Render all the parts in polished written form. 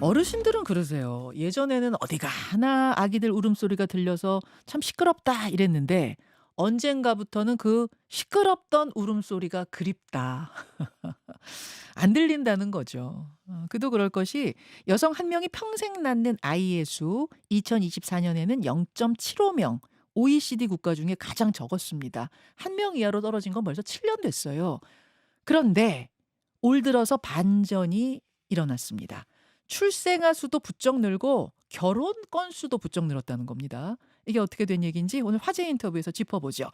어르신들은 그러세요. 예전에는 어디 가나 아기들 울음소리가 들려서 참 시끄럽다 이랬는데 언젠가부터는 그 시끄럽던 울음소리가 그립다. 안 들린다는 거죠. 그도 그럴 것이 여성 한 명이 평생 낳는 아이의 수 2024년에는 0.75명, OECD 국가 중에 가장 적었습니다. 한 명 이하로 떨어진 건 벌써 7년 됐어요. 그런데 올 들어서 반전이 일어났습니다. 출생아 수도 부쩍 늘고 결혼 건수도 부쩍 늘었다는 겁니다. 이게 어떻게 된 얘기인지 오늘 화제 인터뷰에서 짚어보죠.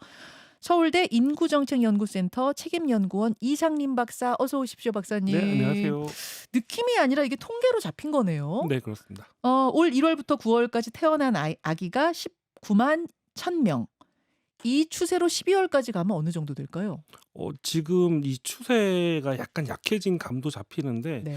서울대 인구정책연구센터 책임연구원 이상림 박사 어서 오십시오 네, 박사님. 안녕하세요. 느낌이 아니라 이게 통계로 잡힌 거네요. 네, 그렇습니다. 올 1월부터 9월까지 태어난 아기가 19만 1,000명. 이 추세로 12월까지 가면 어느 정도 될까요? 지금 이 추세가 약간 약해진 감도 잡히는데 네.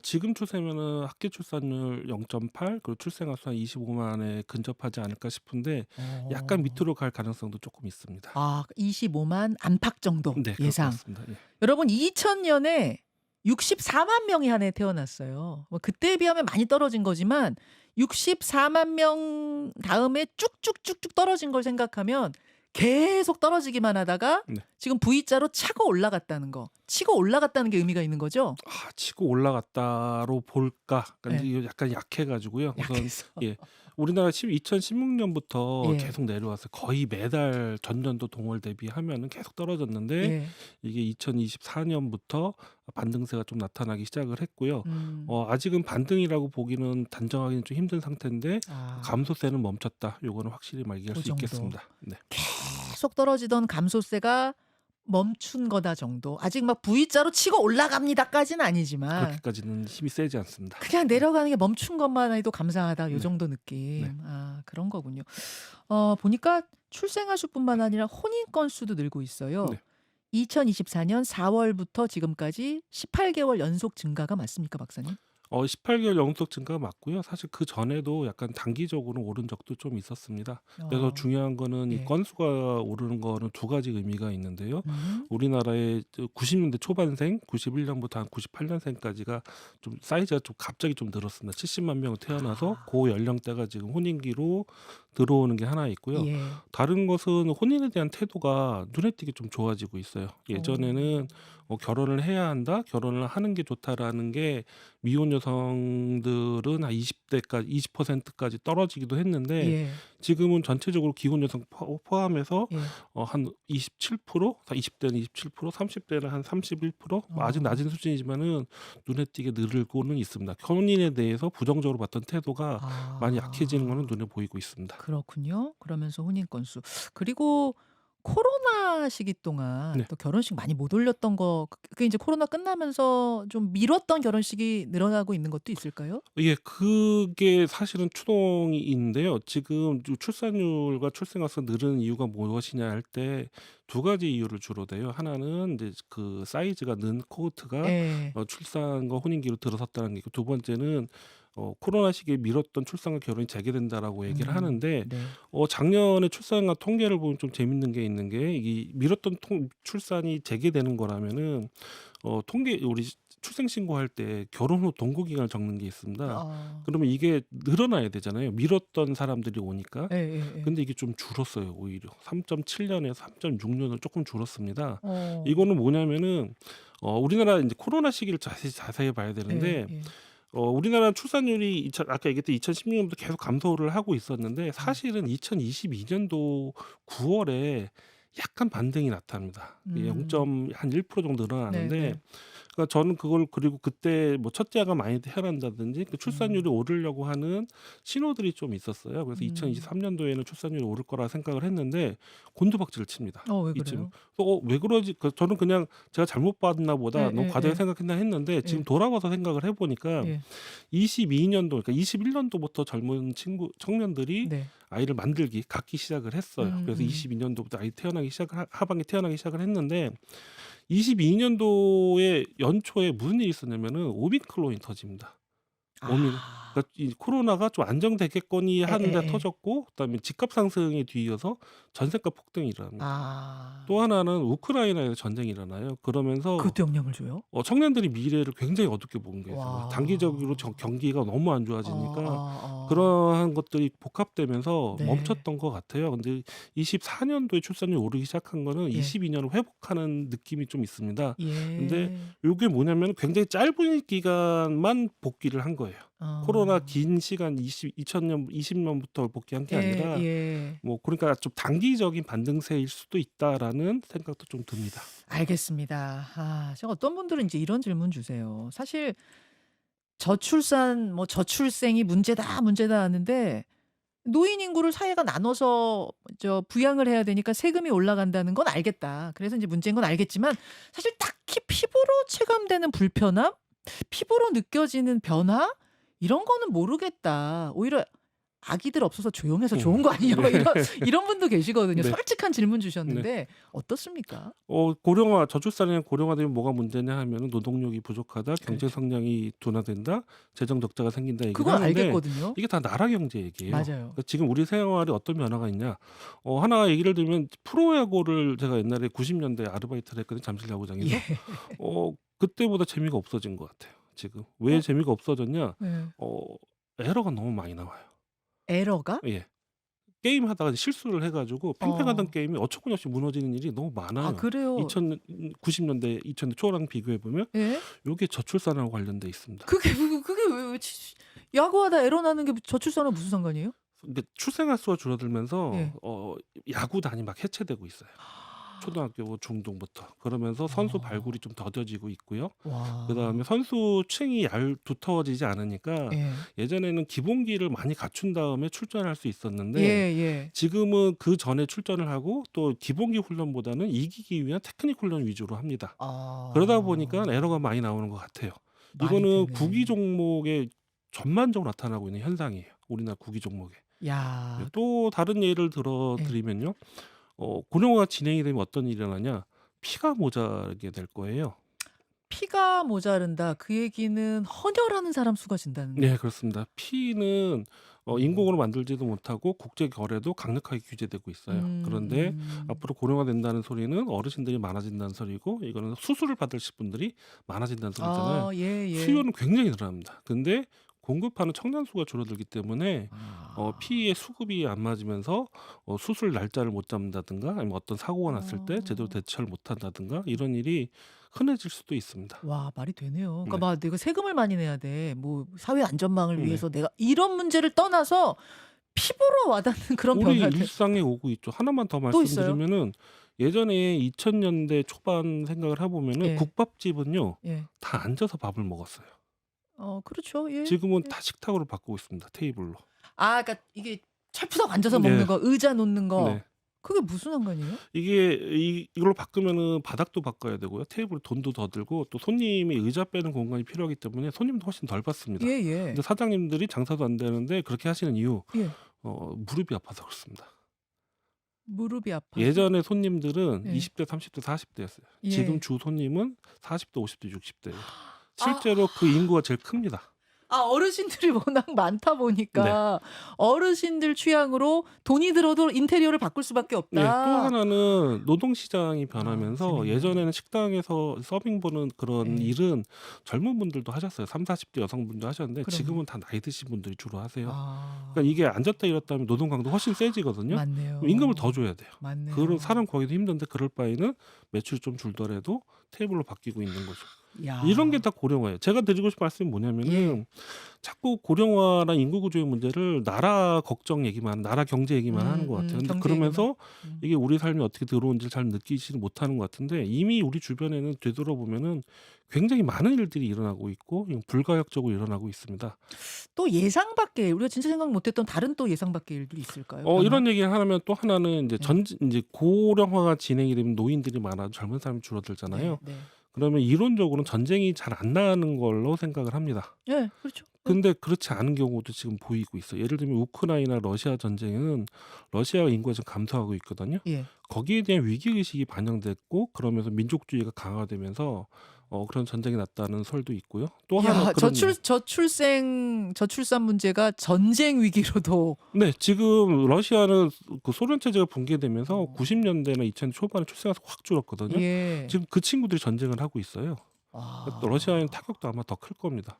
지금 추세면은 합계 출산율 0.8 그리고 출생아 수 한 25만에 근접하지 않을까 싶은데 약간 어. 밑으로 갈 가능성도 조금 있습니다. 25만 안팎 정도 네, 그럴 것 예상. 같습니다. 예. 여러분 2000년에 64만 명이 한 해 태어났어요. 뭐 그때에 비하면 많이 떨어진 거지만 64만 명 다음에 쭉쭉쭉쭉 떨어진 걸 생각하면 계속 떨어지기만 하다가 네. 지금 V자로 차고 올라갔다는 거. 치고 올라갔다는 게 의미가 있는 거죠? 치고 올라갔다로 볼까? 그러니까 예. 이게 약간 약해 가지고요. 우선 약해서. 예. 우리나라 2016년부터 예. 계속 내려왔어요. 거의 매달 전년도 동월 대비하면은 계속 떨어졌는데 예. 이게 2024년부터 반등세가 좀 나타나기 시작을 했고요. 음. 아직은 반등이라고 보기는 단정하기는 좀 힘든 상태인데 아. 감소세는 멈췄다. 요거는 확실히 얘기할 고 수 정도. 있겠습니다. 네. 계속 떨어지던 감소세가 멈춘 거다 정도. 아직 막 V자로 치고 올라갑니다까지는 아니지만 그렇게까지는 힘이 세지 않습니다. 그냥 내려가는 게 멈춘 것만 해도 감사하다 요 네. 정도 느낌. 네. 그런 거군요. 보니까 출생아 수뿐만 아니라 혼인 건수도 늘고 있어요. 네. 2024년 4월부터 지금까지 18개월 연속 증가가 맞습니까, 박사님? 18개월 연속 증가가 맞고요. 사실 그전에도 약간 단기적으로 오른 적도 좀 있었습니다. 그래서 어. 중요한 거는 이 예. 건수가 오르는 거는 두 가지 의미가 있는데요. 음. 우리나라의 90년대 초반생, 91년부터 한 98년생까지가 좀 사이즈가 좀 갑자기 좀 늘었습니다. 70만 명이 태어나서 아. 그 연령대가 지금 혼인기로 들어오는 게 하나 있고요. 예. 다른 것은 혼인에 대한 태도가 눈에 띄게 좀 좋아지고 있어요. 예전에는 결혼을 해야 한다, 결혼을 하는 게 좋다라는 게 미혼 여성들은 한 20대까지 20%까지 떨어지기도 했는데 예. 지금은 전체적으로 기혼 여성 포함해서 예. 한 27%, 20대는 27%, 30대는 한 31%, 아직 어. 낮은 수준이지만은 눈에 띄게 늘고는 있습니다. 혼인에 대해서 부정적으로 봤던 태도가 많이 약해지는 거는 아. 눈에 보이고 있습니다. 그렇군요. 그러면서 혼인 건수. 그리고 코로나 시기 동안 네. 또 결혼식 많이 못 올렸던 거 그게 이제 코로나 끝나면서 좀 미뤘던 결혼식이 늘어나고 있는 것도 있을까요? 예, 그게 사실은 추동인데요. 지금 출산율과 출생아 수가 늘은 이유가 무엇이냐 할 때 두 가지 이유를 주로 대요. 하나는 이제 그 사이즈가 는 코호트가 예. 출산과 혼인기로 들어섰다는 게 있고, 두 번째는 코로나 시기에 미뤘던 출산과 결혼이 재개된다라고 얘기를 하는데 네. 작년에 출산과 통계를 보면 좀 재밌는 게 있는 게, 이 미뤘던 출산이 재개되는 거라면은 통계 우리 출생 신고할 때 결혼 후 동거 기간을 적는 게 있습니다. 아. 그러면 이게 늘어나야 되잖아요. 미뤘던 사람들이 오니까. 예예예. 근데 이게 좀 줄었어요, 오히려. 3.7년에서 3.6년으로 조금 줄었습니다. 어. 이거는 뭐냐면은 우리나라 이제 코로나 시기를 자세히 봐야 되는데, 예. 우리나라 출산율이 아까 얘기했던 2016년부터 계속 감소를 하고 있었는데, 음. 사실은 2022년도 9월에 약간 반등이 나타납니다. 이게 음. 0.1% 정도 늘어나는데, 네네. 그러니까 저는 그걸, 그리고 그때 뭐 첫째 아가 많이 태어난다든지 그 출산율이 음. 오르려고 하는 신호들이 좀 있었어요. 그래서 음. 2023년도에는 출산율이 오를 거라 생각을 했는데 곤두박질을 칩니다. 왜 이쯤. 그래요? 왜 그러지? 저는 그냥 제가 잘못 봤나 보다, 너무 과도하게 예예예. 생각했나 했는데, 지금 예. 돌아와서 생각을 해보니까 예. 22년도, 그러니까 21년도부터 젊은 청년들이 네. 아이를 갖기 시작을 했어요. 그래서 음음. 22년도부터 하반기 태어나기 시작을 했는데, 22년도에 연초에 무슨 일이 있었냐면은 오미크론이 터집니다. 오미 아. 그러니까 이 코로나가 좀 안정되겠거니 하는데 예예예. 터졌고, 그다음에 집값 상승에 뒤이어서 전세가 폭등이 일어납니다. 또 아. 하나는 우크라이나에서 전쟁이 일어나요. 그러면서 그것도 영향을 줘요? 청년들이 미래를 굉장히 어둡게 보는 게 있어요. 단기적으로 와. 경기가 너무 안 좋아지니까 어. 그러한 것들이 복합되면서 네. 멈췄던 것 같아요. 근데 24년도에 출산율이 오르기 시작한 거는 예. 22년을 회복하는 느낌이 좀 있습니다. 근데 예. 요게 뭐냐면 굉장히 짧은 기간만 복귀를 한 거예요. 코로나 어. 긴 시간 2000년 20년부터 복귀한 게 예 아니라 예. 뭐 그러니까 좀 단기적인 반등세일 수도 있다라는 생각도 좀 듭니다. 알겠습니다. 제가 어떤 분들은 이제 이런 질문 주세요. 사실 저출산 뭐 저출생이 문제다, 문제다 하는데 노인 인구를 사회가 나눠서 부양을 해야 되니까 세금이 올라간다는 건 알겠다. 그래서 이제 문제인 건 알겠지만 사실 딱히 피부로 체감되는 불편함, 피부로 느껴지는 변화 이런 거는 모르겠다. 오히려 아기들 없어서 조용해서 좋은 거 아니냐 뭐 네. 이런 분도 계시거든요. 네. 솔직한 질문 네. 주셨는데 어떻습니까? 고령화 저출산이나 고령화되면 뭐가 문제냐 하면은 노동력이 부족하다, 경제 그렇죠. 성장이 둔화된다, 재정 적자가 생긴다 얘기를 그건 하는데 알겠거든요. 이게 다 나라 경제 얘기예요. 맞아요. 그러니까 지금 우리 생활에 어떤 변화가 있냐? 하나 얘기를 들면 프로야구를 제가 옛날에 90년대에 아르바이트를 했거든요, 잠실 야구장에서. 예. 그때보다 재미가 없어진 것 같아요, 지금. 왜 어? 재미가 없어졌냐? 예. 에러가 너무 많이 나와요. 에러가? 예. 게임하다가 실수를 해 가지고 팽팽하던 어. 게임이 어처구니없이 무너지는 일이 너무 많아요. 그래요? 90년대, 2000년 초랑 비교해 보면 예? 요게 저출산하고 관련돼 있습니다. 그게 왜 야구하다 에러 나는 게 저출산하고 무슨 상관이에요? 근데 출생아 수가 줄어들면서 예. 야구단이 막 해체되고 있어요. 초등학교, 중등부터. 그러면서 선수 발굴이 좀 더뎌지고 있고요. 그다음에 와. 선수층이 두터워지지 않으니까 예. 예전에는 기본기를 많이 갖춘 다음에 출전할 수 있었는데 예예. 지금은 그전에 출전을 하고 또 기본기 훈련보다는 이기기 위한 테크닉 훈련 위주로 합니다. 그러다 보니까 에러가 많이 나오는 것 같아요. 많이 이거는 구기 되네. 종목에 전반적으로 나타나고 있는 현상이에요, 우리나라 구기 종목에. 야. 또 다른 예를 들어 예. 드리면요. 고령화가 진행이 되면 어떤 일이 일어나냐? 피가 모자라게 될 거예요. 피가 모자른다. 그 얘기는 헌혈하는 사람 수가 진다는 네, 그렇습니다. 피는 어. 인공으로 만들지도 못하고 국제 거래도 강력하게 규제되고 있어요. 그런데 음. 앞으로 고령화된다는 소리는 어르신들이 많아진다는 소리고, 이거는 수술을 받으실 분들이 많아진다는 소리잖아요. 예예. 수요는 굉장히 늘어납니다. 근데 공급하는 청년 수가 줄어들기 때문에 아. 피의 수급이 안 맞으면서 수술 날짜를 못 잡는다든가, 아니면 어떤 사고가 났을 때 제대로 어. 대처를 못 한다든가, 이런 일이 흔해질 수도 있습니다. 와 말이 되네요. 그러니까 네. 막 내가 세금을 많이 내야 돼. 뭐 사회 안전망을 네. 위해서 내가 이런 문제를 떠나서 피부로 와닿는 그런 우리 변화들 일상에 오고 있죠. 하나만 더 또 있어요? 말씀드리면은 예전에 2000년대 초반 생각을 해 보면은 예. 국밥집은요, 예. 다 앉아서 밥을 먹었어요. 그렇죠. 예. 지금은 예. 다 식탁으로 바꾸고 있습니다, 테이블로. 그러니까 이게 철푸덕 앉아서 먹는 네. 거, 의자 놓는 거. 네. 그게 무슨 상관이에요? 이게 이걸로 바꾸면은 바닥도 바꿔야 되고요. 테이블 돈도 더 들고, 또 손님이 의자 빼는 공간이 필요하기 때문에 손님도 훨씬 덜 받습니다. 예예. 근데 사장님들이 장사도 안 되는데 그렇게 하시는 이유, 예. 무릎이 아파서 그렇습니다. 무릎이 아파서? 예전에 손님들은 예. 20대, 30대, 40대였어요. 예. 지금 주 손님은 40대, 50대, 60대예요. 아. 실제로 그 인구가 제일 큽니다. 어르신들이 워낙 많다 네. 보니까 어르신들 취향으로 돈이 들어도 인테리어를 바꿀 수밖에 네. 또 없다. 하나는 노동 시장이 변하면서 재밌네. 예전에는 식당에서 서빙 보는 그런 예. 일은 젊은 분들도 하셨어요. 30-40대 여성분도 하셨는데 그럼요. 지금은 다 나이 드신 분들이 주로 하세요. 아. 그러니까 이게 앉았다 일었다 하면 노동 강도 훨씬 세지거든요. 맞네요. 그럼 임금을 더 줘야 돼요. 맞네요. 그런 사람 구하기도 힘든데 그럴 바에는 매출이 좀 줄더라도 테이블로 바뀌고 있는 거죠. 이런 게 야. 다 고령화예요. 제가 드리고 싶은 말씀이 예. 뭐냐면은 자꾸 고령화나 인구 구조의 문제를 나라 걱정 얘기만, 나라 경제 얘기만 하는 것 같아요. 근데 경제 얘기만. 그러면서 이게 우리 삶에 어떻게 들어온지를 잘 느끼지를 못하는 것 같은데, 이미 우리 주변에는 되돌아보면은 굉장히 많은 일들이 일어나고 있고 이건 불가역적으로 일어나고 있습니다. 또 예상 밖의 우리가 진짜 생각 못 했던 다른 또 예상 밖의 일들이 있을까요? 변화? 이런 얘기를 하면 또 하나는 이제 네. 이제 고령화가 진행이 되면 노인들이 많아도 젊은 사람이 줄어들잖아요. 네. 그러면 이론적으로는 전쟁이 잘 안 나는 걸로 생각을 합니다. 예. 그렇죠. 근데 그렇지 않은 경우도 지금 보이고 있어요. 예를 들면 우크라이나 러시아 전쟁은 러시아 인구가 지금 감소하고 있거든요. 예. 거기에 대한 위기 의식이 반영됐고, 그러면서 민족주의가 강화되면서 그런 전쟁이 났다는 설도 있고요. 또 하나 야, 그런 저출산 문제가 전쟁 위기로도. 네, 지금 러시아는 그 소련 체제가 붕괴되면서 어. 90년대나 2000년 초반에 출생아가 확 줄었거든요. 예. 지금 그 친구들이 전쟁을 하고 있어요. 또 러시아의 아. 타격도 아마 더 클 겁니다.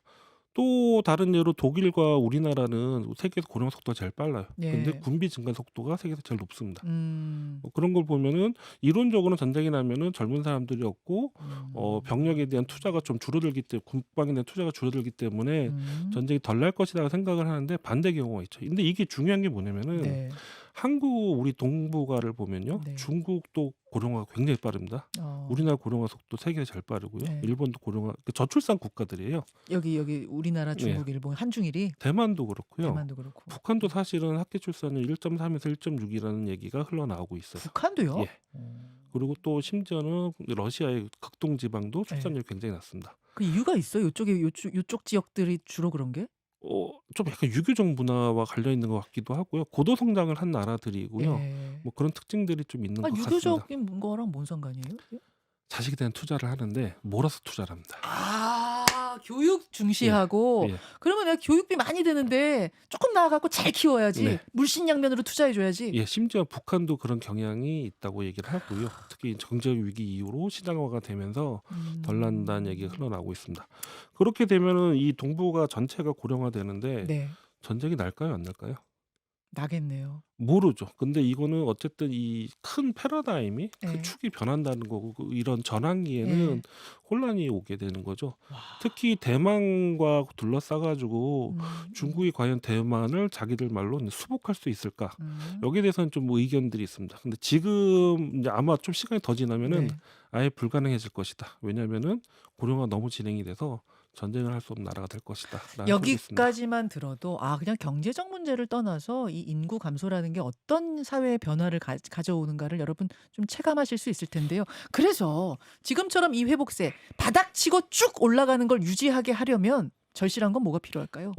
또 다른 예로 독일과 우리나라는 세계에서 고령 속도가 제일 빨라요. 근데 예. 군비 증가 속도가 세계에서 제일 높습니다. 음. 그런 걸 보면은 이론적으로는 전쟁이 나면은 젊은 사람들이 없고 음. 병력에 대한 투자가 좀 줄어들기 때문에 국방에 대한 투자가 줄어들기 때문에 음. 전쟁이 덜 날 것이라고 생각을 하는데 반대 경우가 있죠. 근데 이게 중요한 게 뭐냐면은 네. 한국 우리 동북아를 보면요. 네. 중국도 고령화가 굉장히 빠릅니다. 어. 우리나라 고령화 속도 세계에서 제일 빠르고요. 네. 일본도 고령화 저출산 국가들이에요. 여기 우리나라, 네. 중국, 일본, 한중일이. 대만도 그렇고요. 대만도 그렇고. 북한도 사실은 학계 출산율 1.3에서 1.6이라는 얘기가 흘러나오고 있어요. 북한도요? 예. 그리고 또 심지어는 러시아의 극동 지방도 네. 출산율이 굉장히 낮습니다. 그 이유가 있어요? 요쪽 지역들이 주로 그런 게? 좀 약간 유교적 문화와 관련 있는 것 같기도 하고요. 고도 성장을 한 나라들이고요. 예. 뭐 그런 특징들이 좀 있는 것 같습니다. 유교적인 거랑 뭔 상관이에요? 예? 자식에 대한 투자를 하는데 몰아서 투자를 합니다. 교육 중시하고. 예. 그러면 내가 교육비 많이 드는데 조금 나아갖고 잘 키워야지. 네. 물신양면으로 투자해줘야지. 예, 심지어 북한도 그런 경향이 있다고 얘기를 하고요. 특히 경제 위기 이후로 시장화가 되면서 덜 난다는 얘기가 흘러나오고 있습니다. 그렇게 되면은 이 동북아 전체가 고령화되는데 네. 전쟁이 날까요, 안 날까요? 나겠네요. 모르죠. 근데 이거는 어쨌든 이 큰 패러다임이 예. 그 축이 변한다는 거고 이런 전환기에는 예. 혼란이 오게 되는 거죠. 와. 특히 대만과 둘러싸 가지고 중국이 과연 대만을 자기들 말로 수복할 수 있을까? 여기에 대해서는 좀 의견들이 있습니다. 근데 지금 이제 아마 좀 시간이 더 지나면은 네. 아예 불가능해질 것이다. 왜냐면은 고령화 너무 진행이 돼서 전쟁을 할 수 없는 나라가 될 것이다라는 소리가 있습니다. 여기까지만 들어도 그냥 경제적 문제를 떠나서 이 인구 감소라는 게 어떤 사회의 변화를 가져오는가를 여러분 좀 체감하실 수 있을 텐데요. 그래서 지금처럼 이 회복세 바닥치고 쭉 올라가는 걸 유지하게 하려면 절실한 건 뭐가 필요할까요?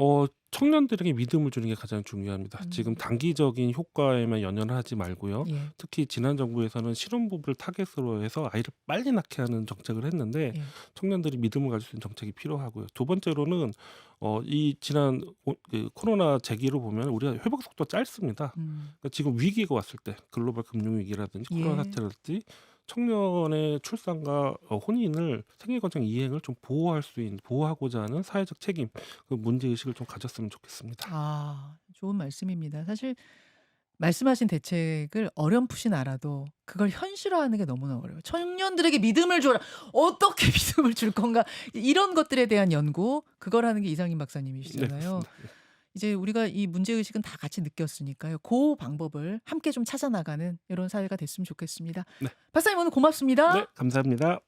청년들에게 믿음을 주는 게 가장 중요합니다. 지금 음. 단기적인 효과에만 연연하지 말고요. 예. 특히 지난 정부에서는 신혼부부를 타겟으로 해서 아이를 빨리 낳게 하는 정책을 했는데 예. 청년들이 믿음을 가질 수 있는 정책이 필요하고요. 두 번째로는 이 지난 그 코로나 재기로 보면 우리가 회복 속도가 짧습니다. 그러니까 지금 위기가 왔을 때 글로벌 금융 위기라든지 코로나 예. 사태라든지 청년의 출산과 혼인을 생애과정 이행을 좀 보호하고자 하는 사회적 책임, 그 문제 의식을 좀 가졌으면 좋겠습니다. 좋은 말씀입니다. 사실 말씀하신 대책을 어렴풋이 알아도 그걸 현실화하는 게 너무나 어려워요. 청년들에게 믿음을 줘라. 어떻게 믿음을 줄 건가? 이런 것들에 대한 연구, 그걸 하는 게 이상임 네, 박사님이시잖아요. 맞습니다. 예. 이제 우리가 이 문제의식은 다 같이 느꼈으니까요. 그 방법을 함께 좀 찾아나가는 이런 사회가 됐으면 좋겠습니다. 네. 박사님 오늘 고맙습니다. 네, 감사합니다.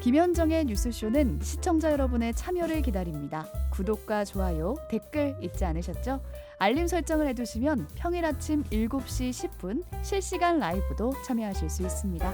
김현정의 뉴스쇼는 시청자 여러분의 참여를 기다립니다. 구독과 좋아요, 댓글 잊지 않으셨죠? 알림 설정을 해두시면 평일 아침 7시 10분 실시간 라이브도 참여하실 수 있습니다.